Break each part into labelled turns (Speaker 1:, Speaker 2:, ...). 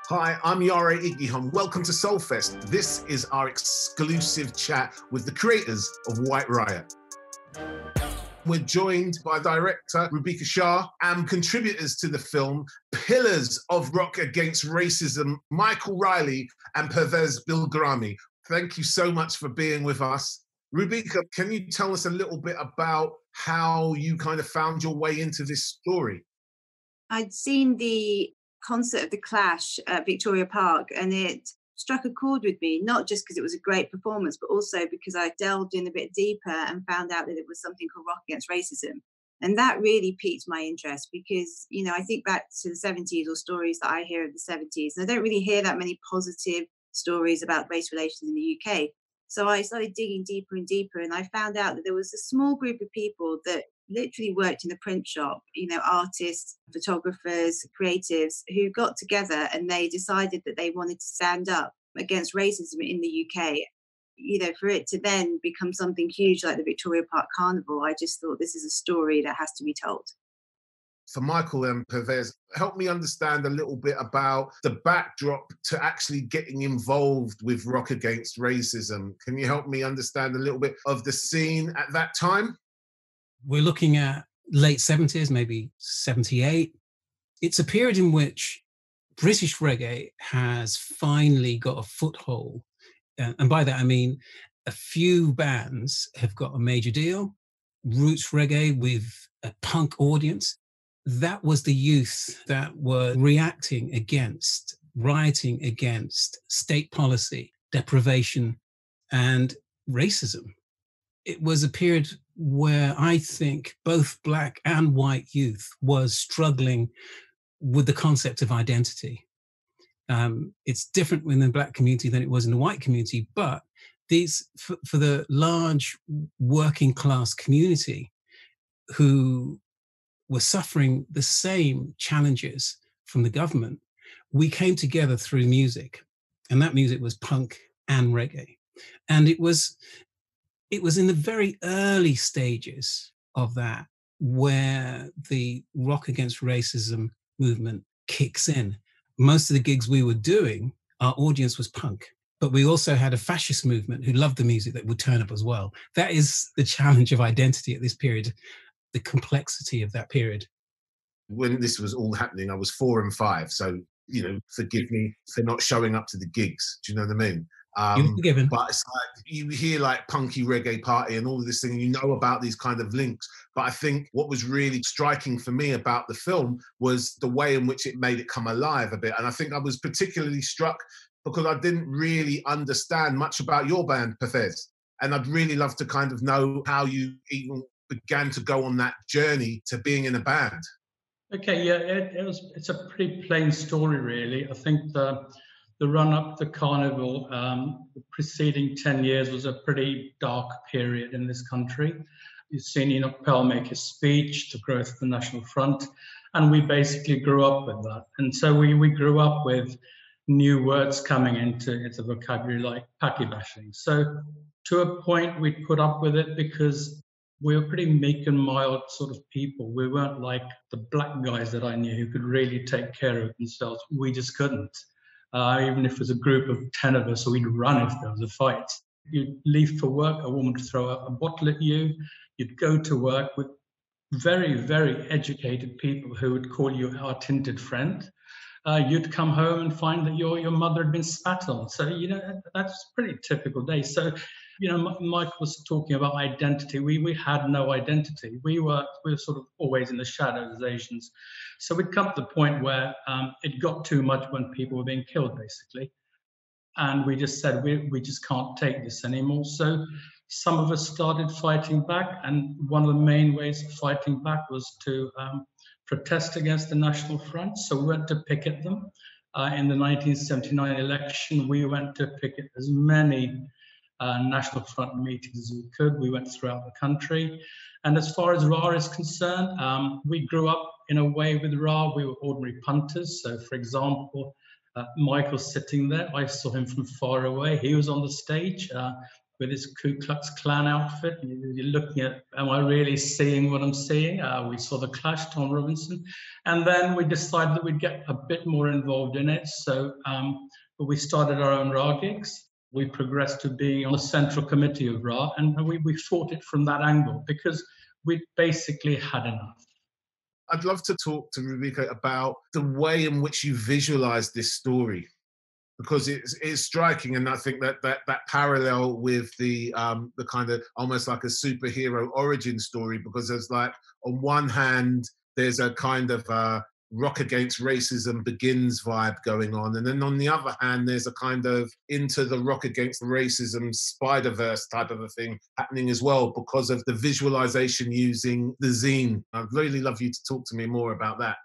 Speaker 1: Hi, I'm Yara Igihom. Welcome to S.O.U.L Fest. This is our exclusive chat with the creators of White Riot. We're joined by director Rubika Shah and contributors to the film, pillars of rock against racism, Mykaell and Pervez Bilgrami. Thank you so much for being with us. Rubika, can you tell us a little bit about how you kind of found your way into this story?
Speaker 2: I'd seen the concert of The Clash at Victoria Park, and it struck a chord with me, not just because it was a great performance, but also because I delved in a bit deeper and found out that it was something called Rock Against Racism. And that really piqued my interest because, I think back to the 70s or stories that I hear of the 70s, and I don't really hear that many positive stories about race relations in the UK. So I started digging deeper and deeper, and I found out that there was a small group of people that literally worked in a print shop, artists, photographers, creatives who got together and they decided that they wanted to stand up against racism in the UK. For it to then become something huge like the Victoria Park Carnival, I just thought this is a story that has to be told.
Speaker 1: For Mykaell and Pervez, help me understand a little bit about the backdrop to actually getting involved with Rock Against Racism. Can you help me understand a little bit of the scene at that time?
Speaker 3: We're looking at late 70s, maybe 78. It's a period in which British reggae has finally got a foothold. And by that, I mean a few bands have got a major deal. Roots reggae with a punk audience. That was the youth that were rioting against state policy, deprivation, and racism. It was a period where I think both black and white youth was struggling with the concept of identity. It's different in the black community than it was in the white community, but for the large working class community who were suffering the same challenges from the government, we came together through music, and that music was punk and reggae. And it was in the very early stages of that where the Rock Against Racism movement kicks in. Most of the gigs we were doing, our audience was punk, but we also had a fascist movement who loved the music that would turn up as well. That is the challenge of identity at this period, the complexity of that period.
Speaker 1: When this was all happening, I was 4 and 5, so, forgive me for not showing up to the gigs. Do you know what I mean?
Speaker 3: You're forgiven.
Speaker 1: But it's like you hear like punky reggae party and all of this thing, and you know about these kind of links. But I think what was really striking for me about the film was the way in which it made it come alive a bit. And I think I was particularly struck because I didn't really understand much about your band, Bethes. And I'd really love to kind of know how you even began to go on that journey to being in a band.
Speaker 4: Okay, yeah, it's a pretty plain story, really. I think the run-up to Carnival, the preceding 10 years was a pretty dark period in this country. You've seen Enoch Powell make his speech, the growth of the National Front, and we basically grew up with that. And so we grew up with new words coming into vocabulary like packy bashing. So to a point, we put up with it because we were pretty meek and mild sort of people. We weren't like the black guys that I knew who could really take care of themselves. We just couldn't. Even if it was a group of 10 of us, we'd run if there was a fight. You'd leave for work, a woman would throw a bottle at you. You'd go to work with very, very educated people who would call you our tinted friend. You'd come home and find that your mother had been spat on. So, that's a pretty typical day. So, Mike was talking about identity. We had no identity. We were sort of always in the shadows as Asians. So we'd come to the point where it got too much when people were being killed, basically. And we just said, we just can't take this anymore. So some of us started fighting back. And one of the main ways of fighting back was to protest against the National Front. So we went to picket them. In the 1979 election, we went to picket as many National Front meetings as we could. We went throughout the country. And as far as RA is concerned, we grew up in a way with RA. We were ordinary punters. So, for example, Mykaell sitting there, I saw him from far away. He was on the stage. with his Ku Klux Klan outfit. You're looking at, am I really seeing what I'm seeing? We saw The Clash, Tom Robinson. And then we decided that we'd get a bit more involved in it. So we started our own RA gigs. We progressed to being on the central committee of RA, and we fought it from that angle because we basically had enough.
Speaker 1: I'd love to talk to Rubika about the way in which you visualize this story, because it's striking, and I think that parallel with the kind of almost like a superhero origin story, because there's like, on one hand, there's a kind of Rock Against Racism Begins vibe going on, and then on the other hand, there's a kind of Into the Rock Against Racism Spider-Verse type of a thing happening as well, because of the visualization using the zine. I'd really love you to talk to me more about that.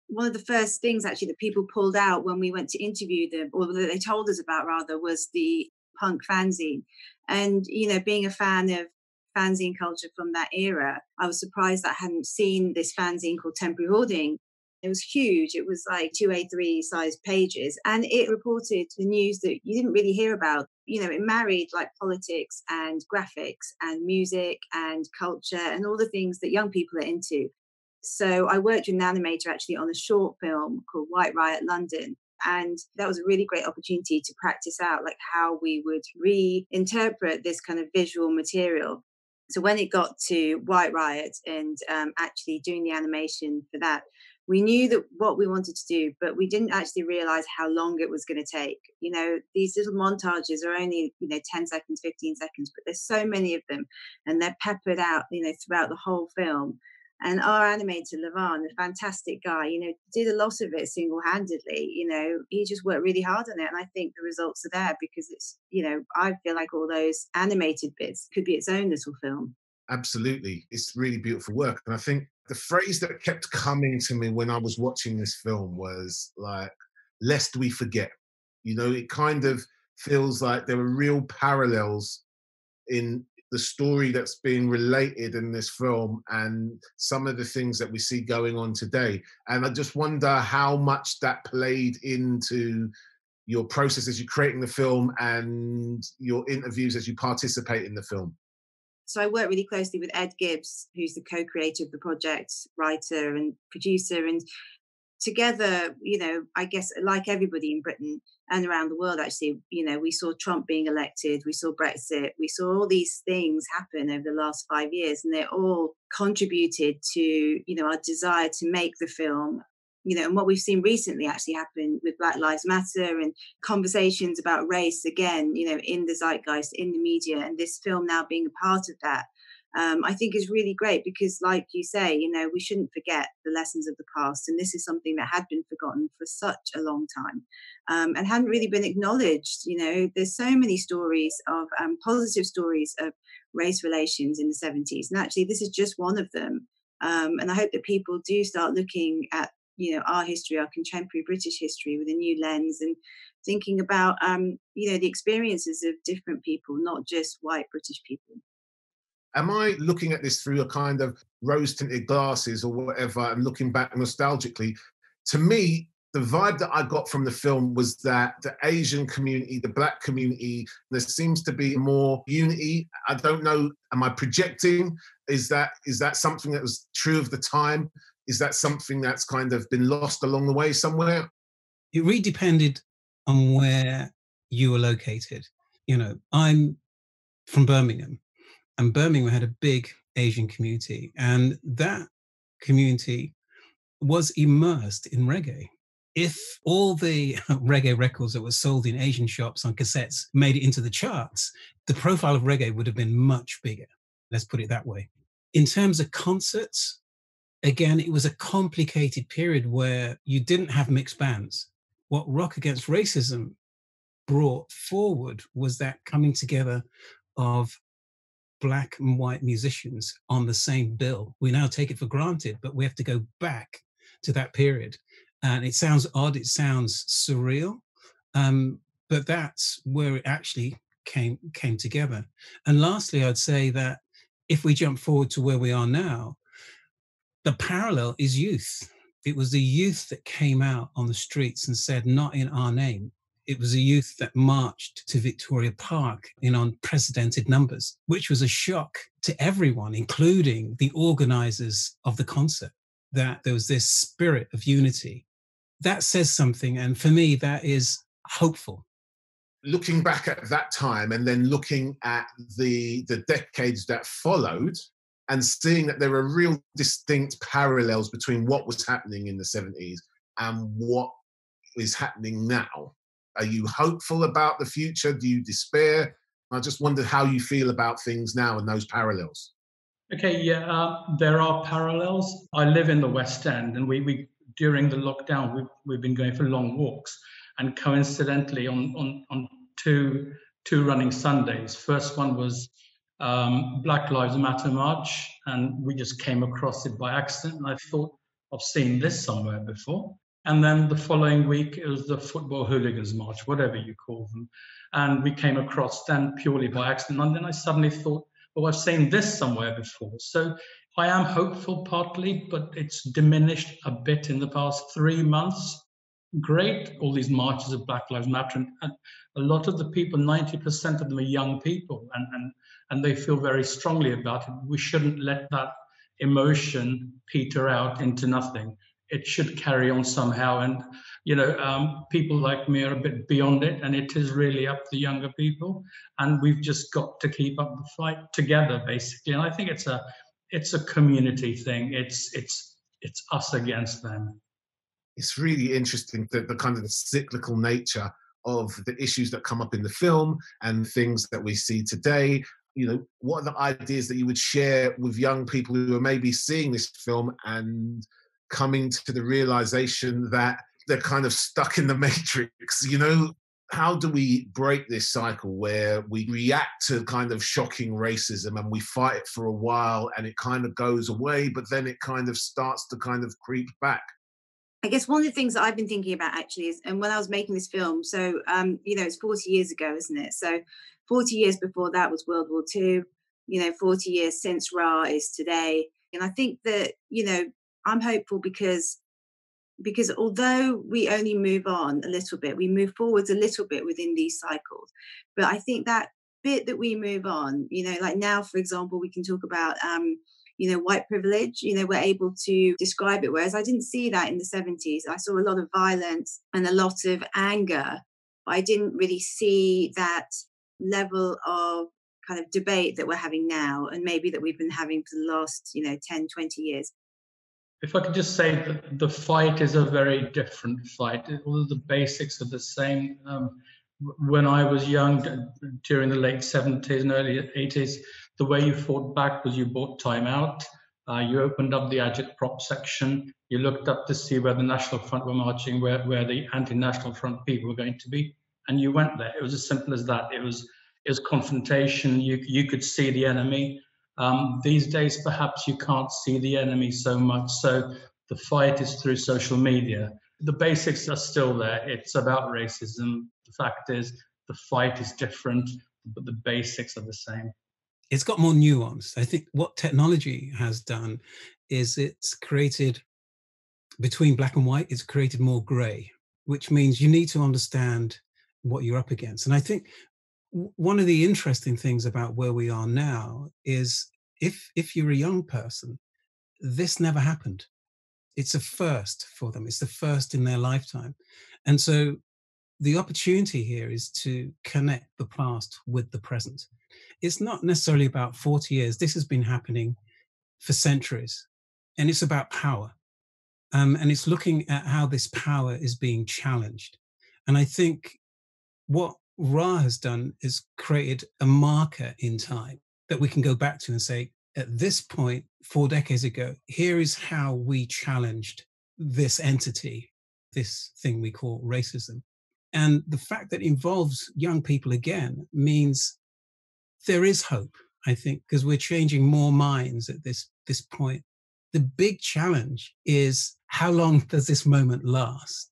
Speaker 2: One of the first things actually that people pulled out when we went to interview them, or that they told us about rather, was the punk fanzine. And, you know, being a fan of fanzine culture from that era, I was surprised that I hadn't seen this fanzine called Temporary Hoarding. It was huge. It was like 2 A3 sized pages, and it reported the news that you didn't really hear about. You know, it married like politics and graphics and music and culture and all the things that young people are into. So I worked with an animator actually on a short film called White Riot London. And that was a really great opportunity to practice out like how we would reinterpret this kind of visual material. So when it got to White Riot and actually doing the animation for that, we knew that what we wanted to do, but we didn't actually realize how long it was going to take. You know, these little montages are only, 10 seconds, 15 seconds, but there's so many of them, and they're peppered out, throughout the whole film. And our animator, Levan, a fantastic guy, did a lot of it single-handedly. He just worked really hard on it. And I think the results are there because it's, I feel like all those animated bits could be its own little film.
Speaker 1: Absolutely. It's really beautiful work. And I think the phrase that kept coming to me when I was watching this film was like, lest we forget. It kind of feels like there are real parallels in the story that's being related in this film and some of the things that we see going on today. And I just wonder how much that played into your process as you're creating the film and your interviews as you participate in the film.
Speaker 2: So I work really closely with Ed Gibbs, who's the co-creator of the project, writer and producer. And together, I guess like everybody in Britain and around the world, actually, we saw Trump being elected, we saw Brexit, we saw all these things happen over the last 5 years, and they all contributed to, our desire to make the film. And what we've seen recently actually happen with Black Lives Matter and conversations about race, again, in the zeitgeist, in the media, and this film now being a part of that, I think is really great because, like you say, we shouldn't forget the lessons of the past. And this is something that had been forgotten for such a long time and hadn't really been acknowledged. There's so many stories of positive stories of race relations in the 70s. And actually, this is just one of them. And I hope that people do start looking at our history, our contemporary British history with a new lens and thinking about, the experiences of different people, not just white British people.
Speaker 1: Am I looking at this through a kind of rose-tinted glasses or whatever and looking back nostalgically? To me, the vibe that I got from the film was that the Asian community, the Black community, there seems to be more unity. I don't know, am I projecting? Is that something that was true of the time? Is that something that's kind of been lost along the way somewhere?
Speaker 3: It really depended on where you were located. I'm from Birmingham, and Birmingham had a big Asian community, and that community was immersed in reggae. If all the reggae records that were sold in Asian shops on cassettes made it into the charts, the profile of reggae would have been much bigger. Let's put it that way. In terms of concerts, again, it was a complicated period where you didn't have mixed bands. What Rock Against Racism brought forward was that coming together of Black and white musicians on the same bill. We now take it for granted, but we have to go back to that period. And it sounds odd, it sounds surreal, but that's where it actually came together. And lastly, I'd say that if we jump forward to where we are now, the parallel is youth. It was the youth that came out on the streets and said, not in our name. It was a youth that marched to Victoria Park in unprecedented numbers, which was a shock to everyone, including the organisers of the concert, that there was this spirit of unity. That says something, and for me, that is hopeful.
Speaker 1: Looking back at that time and then looking at the decades that followed and seeing that there are real distinct parallels between what was happening in the 70s and what is happening now. Are you hopeful about the future? Do you despair? I just wondered how you feel about things now and those parallels.
Speaker 4: Okay, yeah, there are parallels. I live in the West End, and we during the lockdown, we've been going for long walks. And coincidentally, on two running Sundays. First one was Black Lives Matter March, and we just came across it by accident. And I thought, I've seen this somewhere before. And then the following week, it was the Football Hooligans March, whatever you call them. And we came across them purely by accident. And then I suddenly thought, well, I've seen this somewhere before. So I am hopeful partly, but it's diminished a bit in the past 3 months. Great, all these marches of Black Lives Matter, and a lot of the people, 90% of them are young people, and they feel very strongly about it. We shouldn't let that emotion peter out into nothing. It should carry on somehow, and people like me are a bit beyond it, and it is really up to younger people, and we've just got to keep up the fight together, basically. And I think it's a community thing. It's us against them.
Speaker 1: It's really interesting, the kind of the cyclical nature of the issues that come up in the film and things that we see today. What are the ideas that you would share with young people who are maybe seeing this film and coming to the realization that they're kind of stuck in the matrix? How do we break this cycle where we react to kind of shocking racism and we fight it for a while and it kind of goes away, but then it kind of starts to kind of creep back?
Speaker 2: I guess one of the things that I've been thinking about actually is, and when I was making this film, so, it's 40 years ago, isn't it? So 40 years before that was World War II, 40 years since Ra is today. And I think that, I'm hopeful because although we only move on a little bit, we move forwards a little bit within these cycles. But I think that bit that we move on, like now, for example, we can talk about, white privilege, we're able to describe it. Whereas I didn't see that in the 70s. I saw a lot of violence and a lot of anger, but I didn't really see that level of kind of debate that we're having now, and maybe that we've been having for the last, 10, 20 years.
Speaker 4: If I could just say that the fight is a very different fight. All of the basics are the same. When I was young, during the late 70s and early 80s, the way you fought back was you bought time out. You opened up the agitprop section. You looked up to see where the National Front were marching, where the anti-National Front people were going to be, and you went there. It was as simple as that. It was confrontation. You could see the enemy. These days, perhaps you can't see the enemy so much. So the fight is through social media. The basics are still there. It's about racism. The fact is, the fight is different, but the basics are the same.
Speaker 3: It's got more nuance. I think what technology has done is it's created, between black and white, it's created more grey, which means you need to understand what you're up against. And I think one of the interesting things about where we are now is if you're a young person, this never happened. It's a first for them. It's the first in their lifetime. And so the opportunity here is to connect the past with the present. It's not necessarily about 40 years. This has been happening for centuries, and it's about power. And it's looking at how this power is being challenged. And I think what Ra has done is created a marker in time that we can go back to and say, at this point, 4 decades ago, here is how we challenged this entity, this thing we call racism. And the fact that it involves young people again means there is hope, I think, because we're changing more minds at this point. The big challenge is, how long does this moment last?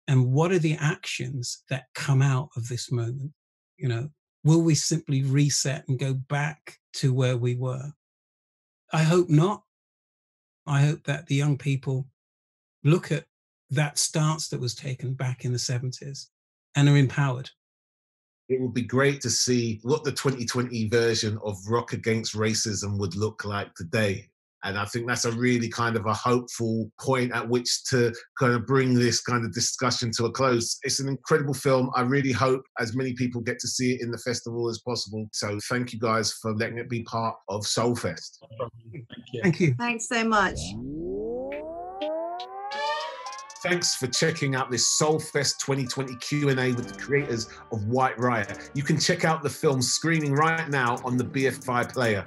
Speaker 3: And what are the actions that come out of this moment? Will we simply reset and go back to where we were? I hope not. I hope that the young people look at that stance that was taken back in the 70s and are empowered.
Speaker 1: It would be great to see what the 2020 version of Rock Against Racism would look like today. And I think that's a really kind of a hopeful point at which to kind of bring this kind of discussion to a close. It's an incredible film. I really hope as many people get to see it in the festival as possible. So thank you guys for letting it be part of S.O.U.L Fest.
Speaker 4: Thank you.
Speaker 3: Thank you.
Speaker 2: Thanks so much.
Speaker 1: Thanks for checking out this S.O.U.L Fest 2020 Q&A with the creators of White Riot. You can check out the film screening right now on the BFI player.